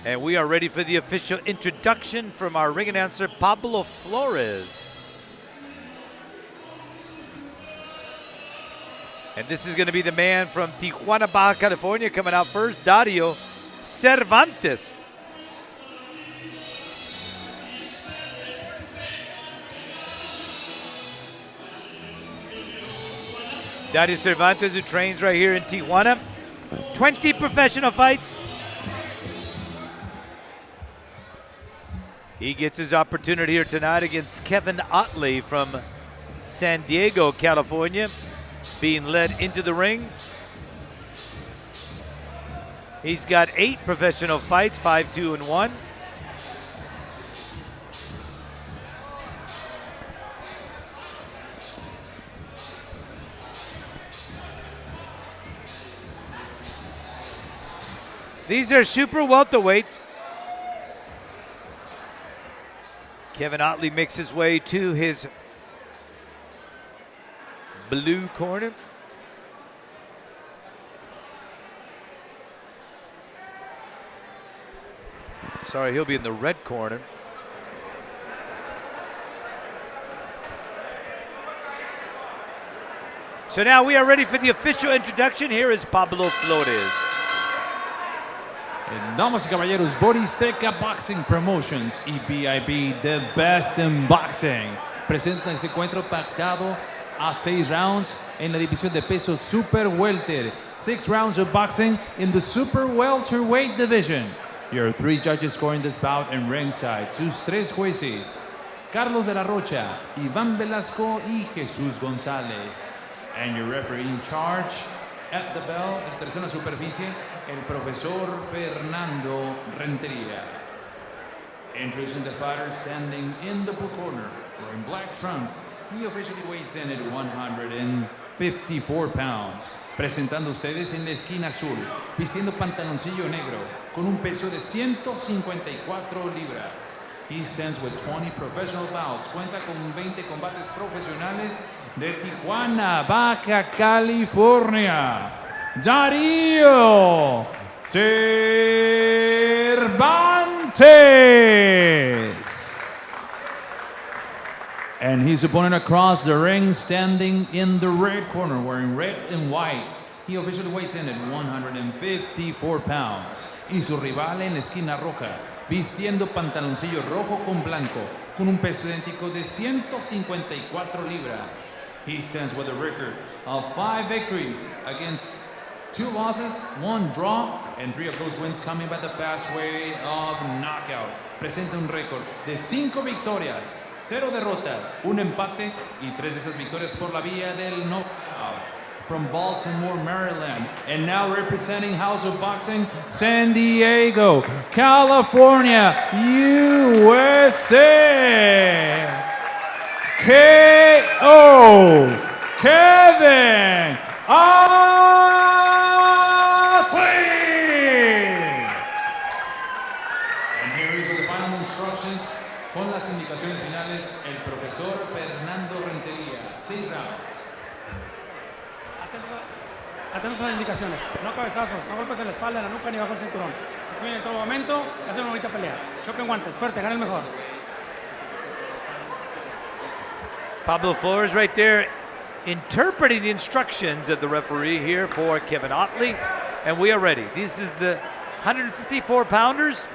And we are ready for the official introduction from our ring announcer, Pablo Flores. And this is going to be the man from Tijuana, Baja California, coming out first, Dario Cervantes. Dario Cervantes, who trains right here in Tijuana. 20 professional fights. He gets his opportunity here tonight against Kevin Ottley from San Diego, California, being led into the ring. He's got 8 professional fights, 5-2-1. These are super welterweights. Kevin Ottley makes his way to his blue corner. Sorry, he'll be in the red corner. So now we are ready for the official introduction. Here is Pablo Flores. Damas y caballeros, Borizteca Boxing Promotions y BIB, the best in boxing, presenta este encuentro pactado a 6 rounds en la división de peso super welter. 6 rounds of boxing in the super welterweight division. Your 3 judges scoring this bout in ringside. Sus 3 jueces, Carlos de la Rocha, Iván Velasco y Jesús González. And your referee in charge at the bell, en tercera superficie, el profesor Fernando Renteria. Introducing the fighter standing in the blue corner, wearing black trunks. He officially weighs in at 154 pounds. Presentando ustedes en la esquina azul, vistiendo pantaloncillo negro, con un peso de 154 libras. He stands with 20 professional bouts. Cuenta con 20 combates profesionales de Tijuana, Baja California. Dario Cervantes. And his opponent across the ring, standing in the red corner, wearing red and white. He officially weighs in at 154 pounds. Y su rival en la esquina roja, vistiendo pantaloncillo rojo con blanco, con un peso idéntico de 154 libras. He stands with a record of 5 victories against 2 losses, 1 draw, and 3 of those wins coming by the fast way of knockout. Presenta un récord de 5 victorias, 0 derrotas, 1 empate y 3 de esas victorias por la vía del knockout. From Baltimore, Maryland, and now representing House of Boxing, San Diego, California, USA. KO, Kevin Ottley. And here is with the final instructions, con las indicaciones finales, el profesor Fernando Rentería. 6 rounds. Atentos a las indicaciones, no cabezazos, no golpes en la espalda, en la nuca ni bajo el cinturón. Se cuiden en todo momento y hacen una bonita pelea. Choquen guantes, fuerte, gana el mejor. Pablo Flores right there interpreting the instructions of the referee here for Kevin Ottley. And we are ready. This is the 154-pounders.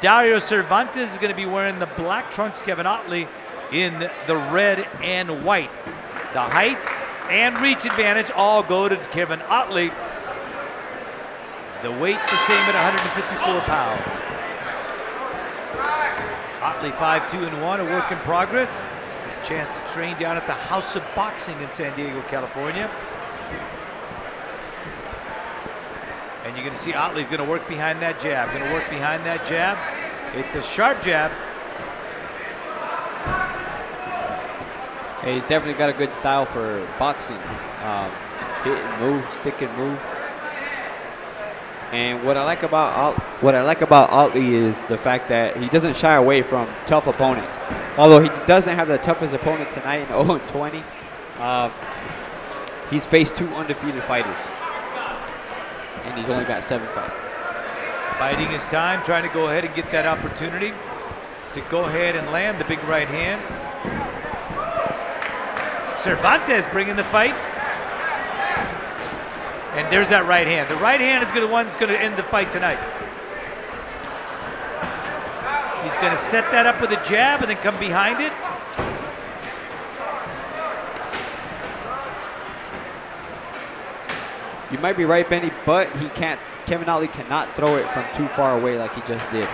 Dario Cervantes is going to be wearing the black trunks. Kevin Ottley in the red and white. The height and reach advantage all go to Kevin Ottley. The weight the same at 154 pounds. Ottley 5-2-1, a work in progress. Chance to train down at the House of Boxing in San Diego, California. And you're going to see Ottley's going to work behind that jab. Going to work behind that jab. It's a sharp jab. Hey, he's definitely got a good style for boxing. Hit and move, stick and move. And what I like about Ottley is the fact that he doesn't shy away from tough opponents. Although he doesn't have the toughest opponent tonight in 0-20, he's faced 2 undefeated fighters, and he's only got 7 fights. Biding his time, trying to go ahead and get that opportunity to go ahead and land the big right hand. Cervantes bringing the fight. And there's that right hand. The right hand is the one that's going to end the fight tonight. He's going to set that up with a jab and then come behind it. You might be right, Benny, but he can't. Kevin Ottley cannot throw it from too far away like he just did.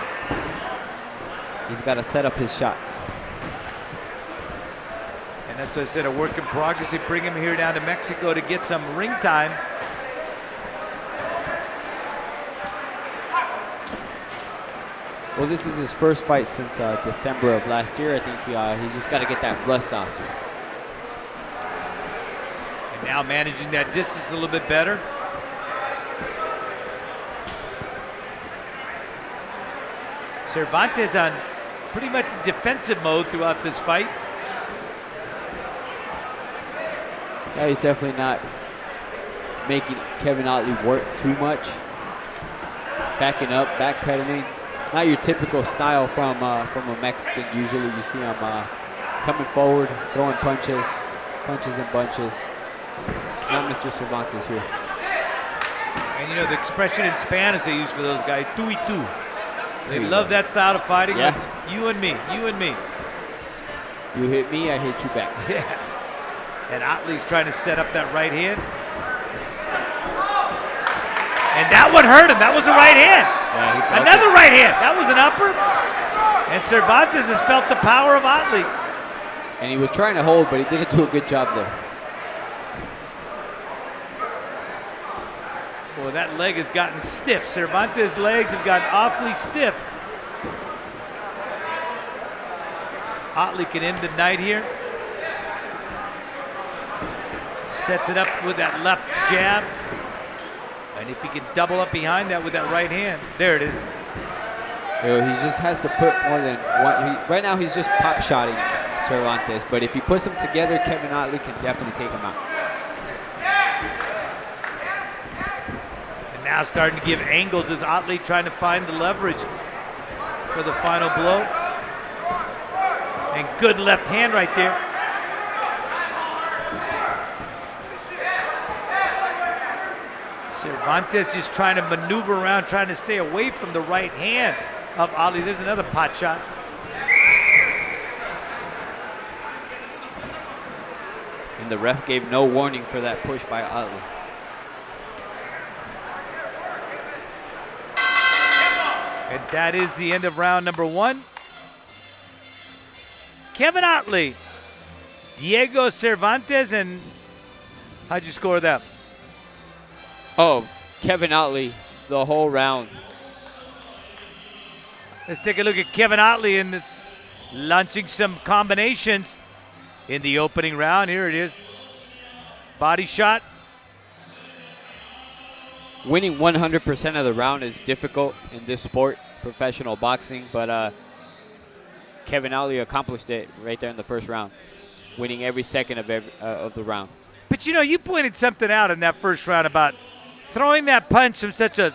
He's got to set up his shots. And that's what I said, a work in progress. They bring him here down to Mexico to get some ring time. Well, this is his first fight since December of last year. I think he just got to get that rust off. And now managing that distance a little bit better. Cervantes on pretty much defensive mode throughout this fight. Yeah, he's definitely not making Kevin Ottley work too much. Backing up, backpedaling. Not your typical style from a Mexican. Usually you see him coming forward, throwing punches and bunches. Not Mr. Cervantes here. And you know the expression in Spanish they use for those guys, tú y tú. They love that style of fighting. Yeah. It's you and me, you and me. You hit me, I hit you back. Yeah. And Ottley's trying to set up that right hand. And that one hurt him. That was a right hand. Yeah, another right hand. That was an upper. And Cervantes has felt the power of Ottley. And he was trying to hold, but he didn't do a good job there. Well, that leg has gotten stiff. Cervantes' legs have gotten awfully stiff. Ottley can end the night here. Sets it up with that left jab. And if he can double up behind that with that right hand, there it is. He just has to put more than one. Right now he's just pop shotting Cervantes, but if he puts them together, Kevin Ottley can definitely take him out. And now starting to give angles as Ottley trying to find the leverage for the final blow. And good left hand right there. Cervantes just trying to maneuver around, trying to stay away from the right hand of Ottley. There's another pot shot. And the ref gave no warning for that push by Ottley. And that is the end of round number one. Kevin Ottley, Diego Cervantes, and how'd you score that? Oh, Kevin Ottley, the whole round. Let's take a look at Kevin Ottley and launching some combinations in the opening round. Here it is. Body shot. Winning 100% of the round is difficult in this sport, professional boxing, but Kevin Ottley accomplished it right there in the first round, winning every second of the round. But you know, you pointed something out in that first round about throwing that punch from such a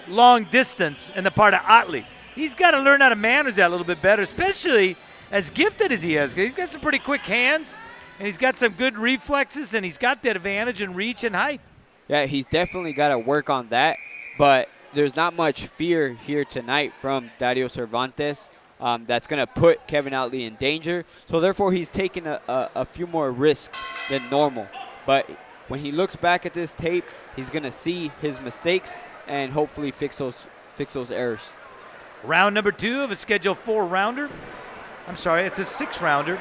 long distance in the part of Ottley. He's got to learn how to manage that a little bit better, especially as gifted as he is. He's got some pretty quick hands, and he's got some good reflexes, and he's got that advantage in reach and height. Yeah, he's definitely got to work on that, but there's not much fear here tonight from Dario Cervantes that's going to put Kevin Ottley in danger. So therefore, he's taking a few more risks than normal. But when he looks back at this tape, he's going to see his mistakes and hopefully fix those errors. Round number two of a Schedule 4 rounder. I'm sorry, it's a 6-rounder.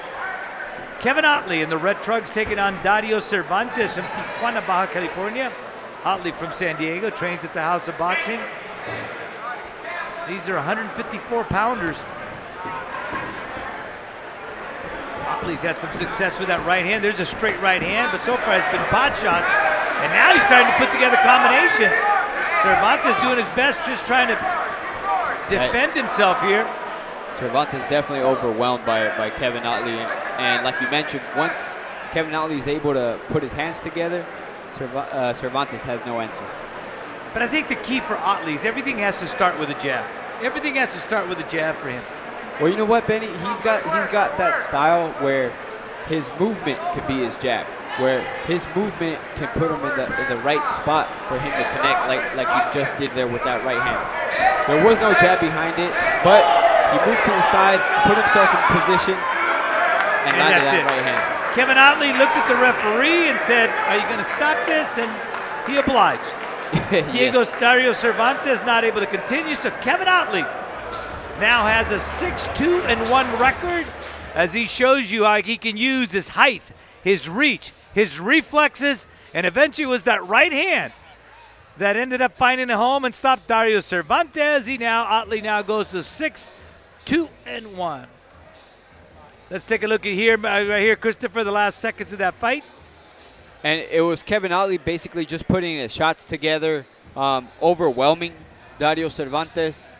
Kevin Ottley in the red trucks taking on Dario Cervantes from Tijuana, Baja California. Ottley from San Diego trains at the House of Boxing. These are 154-pounders. Ottley's had some success with that right hand. There's a straight right hand, but so far it's been pot shots. And now he's starting to put together combinations. Cervantes doing his best, just trying to defend himself here. Cervantes definitely overwhelmed by Kevin Ottley. And like you mentioned, once Kevin Ottley is able to put his hands together, Cervantes has no answer. But I think the key for Ottley is everything has to start with a jab. Everything has to start with a jab for him. Well, you know what, Benny? He's got that style where his movement can be his jab, where his movement can put him in the right spot for him to connect, like he just did there with that right hand. There was no jab behind it, but he moved to the side, put himself in position, and landed that right hand. Kevin Ottley looked at the referee and said, "Are you going to stop this?" And he obliged. Dario Cervantes not able to continue, so Kevin Ottley now has a 6-2-1 record as he shows you how he can use his height, his reach, his reflexes, and eventually it was that right hand that ended up finding a home and stopped Dario Cervantes. Ottley now goes to 6-2-1. Let's take a look at here, right here, Christopher, the last seconds of that fight. And it was Kevin Ottley basically just putting his shots together, overwhelming Dario Cervantes,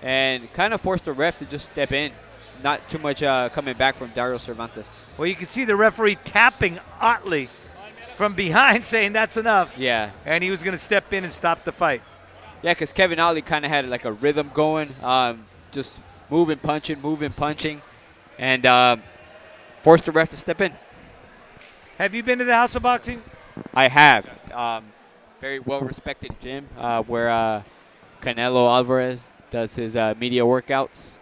and kind of forced the ref to just step in. Not too much coming back from Dario Cervantes. Well, you can see the referee tapping Ottley from behind saying that's enough. Yeah. And he was going to step in and stop the fight. Yeah, because Kevin Ottley kind of had like a rhythm going, just moving, punching, and forced the ref to step in. Have you been to the House of Boxing? I have. Very well-respected gym where Canelo Alvarez does his media workouts.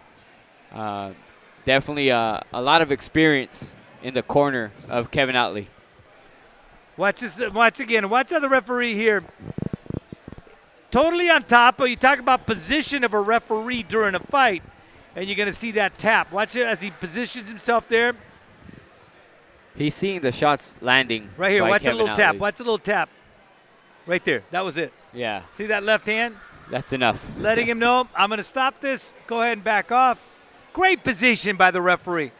Definitely a lot of experience in the corner of Kevin Ottley. Watch again. Watch how the referee here. Totally on top. You talk about position of a referee during a fight, and you're going to see that tap. Watch it as he positions himself there. He's seeing the shots landing. Right here. Watch Kevin a little Ottley. tap. Watch a little tap. Right there. That was it. Yeah. See that left hand? That's enough. Letting him know, I'm going to stop this. Go ahead and back off. Great position by the referee.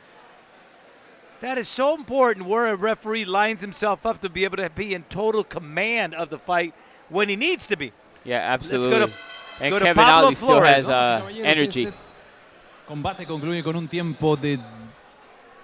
That is so important where a referee lines himself up to be able to be in total command of the fight when he needs to be. Yeah, absolutely. Let's and go to Kevin Pablo Ottley still Flores. has energy. Combate concluye con un tiempo de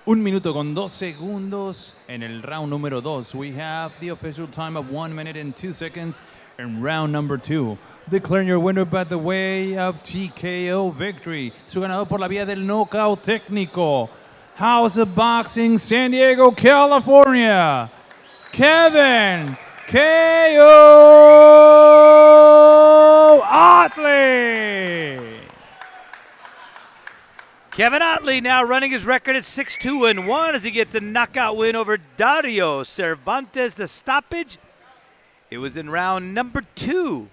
1 minuto con 2 segundos. En el round número 2, we have the official time of 1 minute and 2 seconds in round number 2. Declaring your winner by the way of TKO victory. Su ganador por la vía del knockout técnico. House of Boxing, San Diego, California. Kevin K.O. Ottley. Kevin Ottley now running his record at 6-2-1 as he gets a knockout win over Dario Cervantes. The stoppage, it was in round number 2.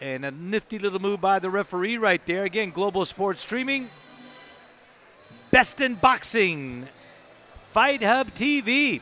And a nifty little move by the referee right there. Again, Global Sports Streaming. Best in Boxing. Fight Hub TV.